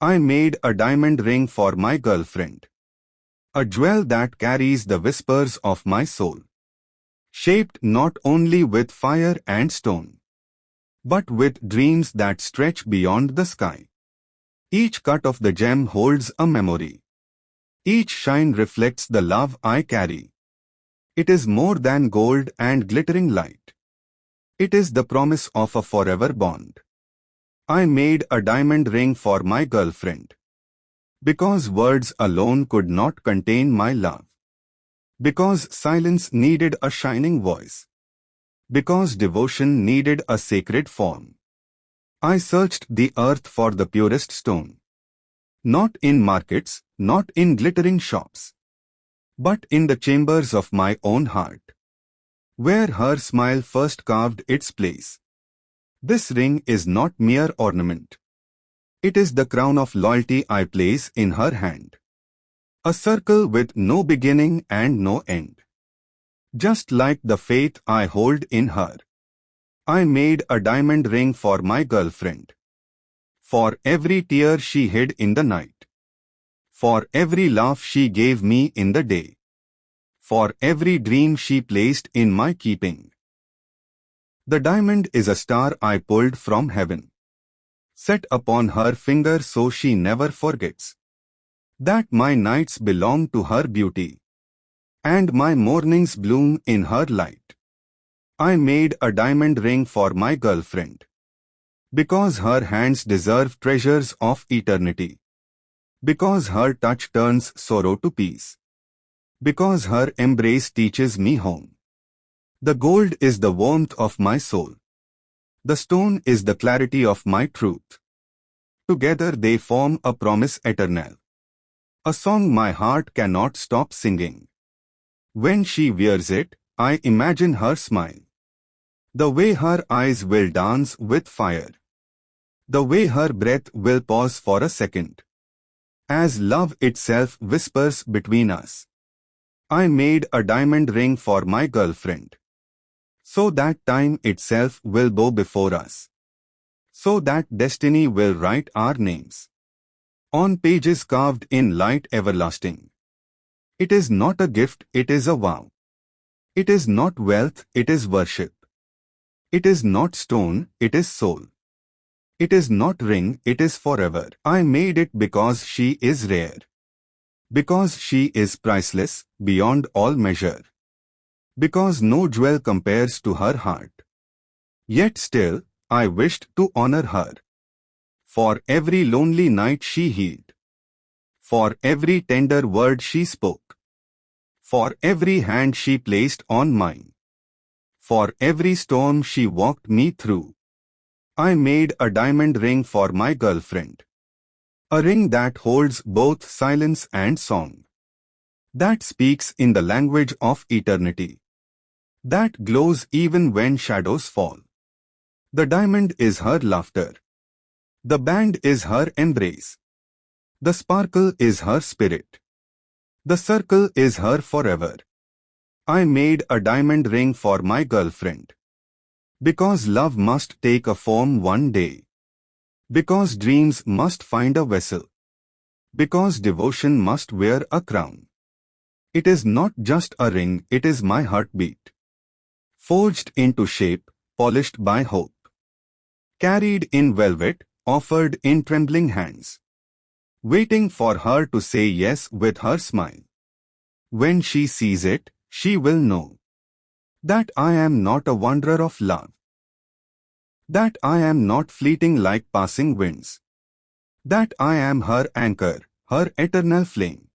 I made a diamond ring for my girlfriend. A jewel that carries the whispers of my soul. Shaped not only with fire and stone, but with dreams that stretch beyond the sky. Each cut of the gem holds a memory. Each shine reflects the love I carry. It is more than gold and glittering light. It is the promise of a forever bond. I made a diamond ring for my girlfriend. Because words alone could not contain my love. Because silence needed a shining voice. Because devotion needed a sacred form. I searched the earth for the purest stone. Not in markets, not in glittering shops, but in the chambers of my own heart, where her smile first carved its place. This ring is not mere ornament. It is the crown of loyalty I place in her hand. A circle with no beginning and no end. Just like the faith I hold in her. I made a diamond ring for my girlfriend. For every tear she hid in the night. For every laugh she gave me in the day. For every dream she placed in my keeping. The diamond is a star I pulled from heaven. Set upon her finger so she never forgets that my nights belong to her beauty, and my mornings bloom in her light. I made a diamond ring for my girlfriend, because her hands deserve treasures of eternity, because her touch turns sorrow to peace, because her embrace teaches me home. The gold is the warmth of my soul. The stone is the clarity of my truth. Together they form a promise eternal, a song my heart cannot stop singing. When she wears it, I imagine her smile. The way her eyes will dance with fire. The way her breath will pause for a second. As love itself whispers between us. I made a diamond ring for my girlfriend. So that time itself will bow before us. So that destiny will write our names on pages carved in light everlasting. It is not a gift, it is a vow. It is not wealth, it is worship. It is not stone, it is soul. It is not ring, it is forever. I made it because she is rare. Because she is priceless, beyond all measure. Because no jewel compares to her heart. Yet still, I wished to honor her. For every lonely night she healed. For every tender word she spoke. For every hand she placed on mine. For every storm she walked me through. I made a diamond ring for my girlfriend. A ring that holds both silence and song. That speaks in the language of eternity. That glows even when shadows fall. The diamond is her laughter. The band is her embrace. The sparkle is her spirit. The circle is her forever. I made a diamond ring for my girlfriend. Because love must take a form one day. Because dreams must find a vessel. Because devotion must wear a crown. It is not just a ring, it is my heartbeat. Forged into shape, polished by hope. Carried in velvet, offered in trembling hands. Waiting for her to say yes with her smile. When she sees it, she will know that I am not a wanderer of love. That I am not fleeting like passing winds. That I am her anchor, her eternal flame.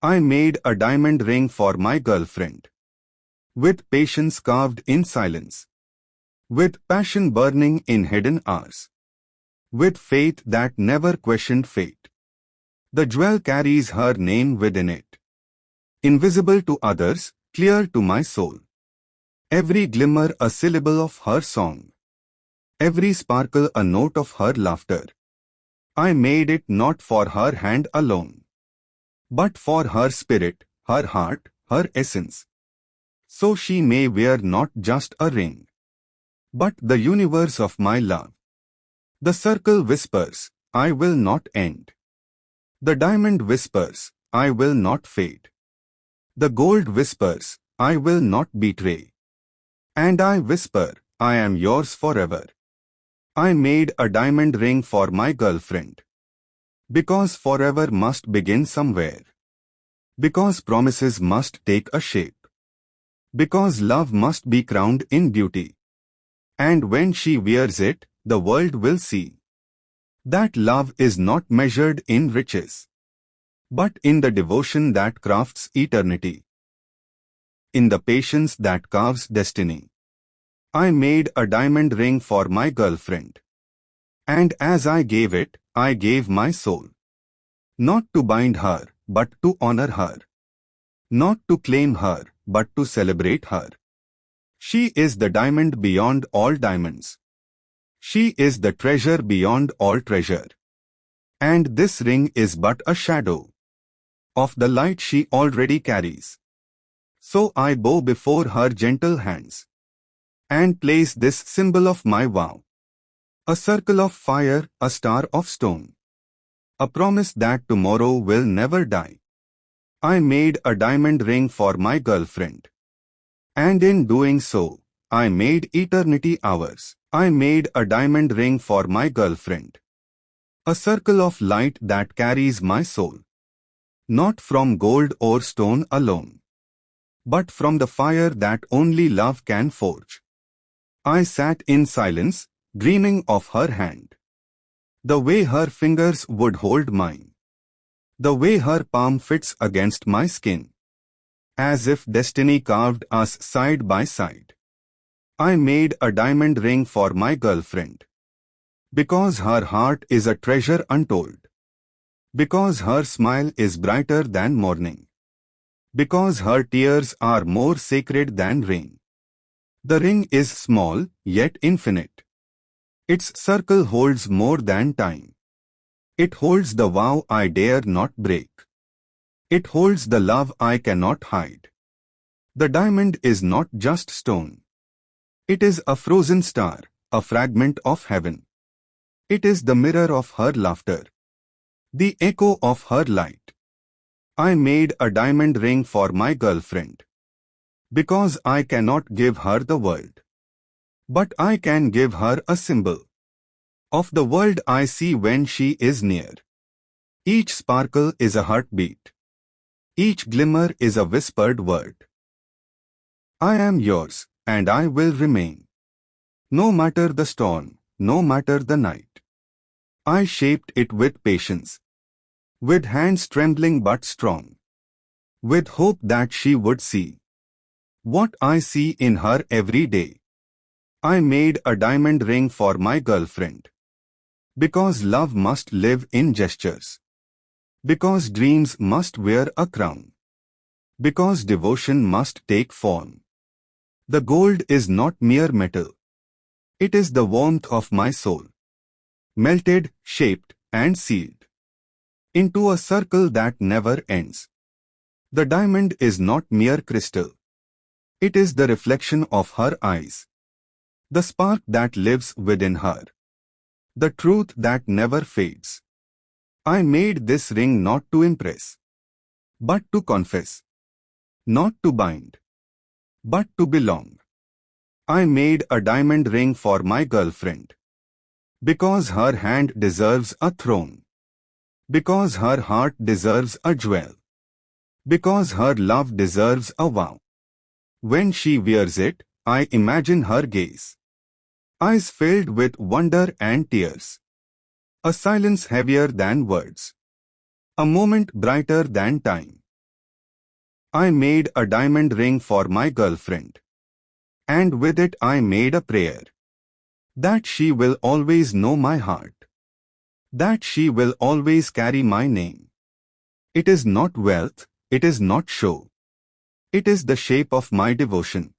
I made a diamond ring for my girlfriend. With patience carved in silence. With passion burning in hidden hours. With faith that never questioned fate. The jewel carries her name within it. Invisible to others, clear to my soul. Every glimmer a syllable of her song. Every sparkle a note of her laughter. I made it not for her hand alone, but for her spirit, her heart, her essence. So she may wear not just a ring, but the universe of my love. The circle whispers, I will not end. The diamond whispers, I will not fade. The gold whispers, I will not betray. And I whisper, I am yours forever. I made a diamond ring for my girlfriend. Because forever must begin somewhere. Because promises must take a shape. Because love must be crowned in beauty. And when she wears it, the world will see that love is not measured in riches, but in the devotion that crafts eternity, in the patience that carves destiny. I made a diamond ring for my girlfriend. And as I gave it, I gave my soul. Not to bind her, but to honor her. Not to claim her, but to celebrate her. She is the diamond beyond all diamonds. She is the treasure beyond all treasure. And this ring is but a shadow of the light she already carries. So I bow before her gentle hands and place this symbol of my vow. A circle of fire, a star of stone. A promise that tomorrow will never die. I made a diamond ring for my girlfriend. And in doing so, I made eternity ours. I made a diamond ring for my girlfriend. A circle of light that carries my soul. Not from gold or stone alone, but from the fire that only love can forge. I sat in silence, dreaming of her hand. The way her fingers would hold mine. The way her palm fits against my skin. As if destiny carved us side by side. I made a diamond ring for my girlfriend. Because her heart is a treasure untold. Because her smile is brighter than morning. Because her tears are more sacred than rain. The ring is small, yet infinite. Its circle holds more than time. It holds the vow I dare not break. It holds the love I cannot hide. The diamond is not just stone. It is a frozen star, a fragment of heaven. It is the mirror of her laughter, the echo of her light. I made a diamond ring for my girlfriend. Because I cannot give her the world. But I can give her a symbol of the world I see when she is near. Each sparkle is a heartbeat. Each glimmer is a whispered word. I am yours, and I will remain. No matter the storm, no matter the night. I shaped it with patience. With hands trembling but strong. With hope that she would see what I see in her every day. I made a diamond ring for my girlfriend. Because love must live in gestures. Because dreams must wear a crown. Because devotion must take form. The gold is not mere metal. It is the warmth of my soul. Melted, shaped, and sealed into a circle that never ends. The diamond is not mere crystal. It is the reflection of her eyes. The spark that lives within her. The truth that never fades. I made this ring not to impress, but to confess. Not to bind, but to belong. I made a diamond ring for my girlfriend. Because her hand deserves a throne. Because her heart deserves a jewel. Because her love deserves a vow. When she wears it, I imagine her gaze. Eyes filled with wonder and tears. A silence heavier than words. A moment brighter than time. I made a diamond ring for my girlfriend. And with it I made a prayer. That she will always know my heart. That she will always carry my name. It is not wealth, it is not show. It is the shape of my devotion.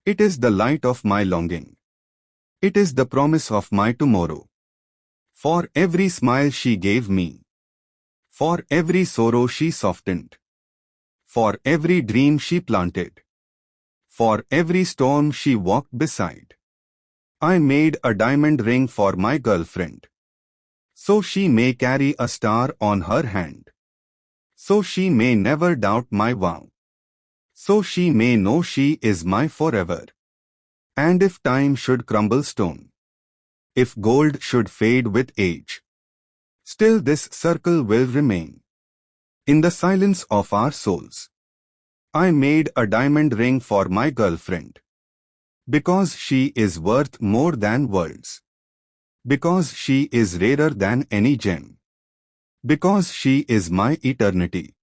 It is the light of my longing. It is the promise of my tomorrow. For every smile she gave me. For every sorrow she softened. For every dream she planted. For every storm she walked beside. I made a diamond ring for my girlfriend. so she may carry a star on her hand. So she may never doubt my vow. So she may know she is my forever. And if time should crumble stone, if gold should fade with age, still this circle will remain. In the silence of our souls, I made a diamond ring for my girlfriend. Because she is worth more than worlds. Because she is rarer than any gem. Because she is my eternity.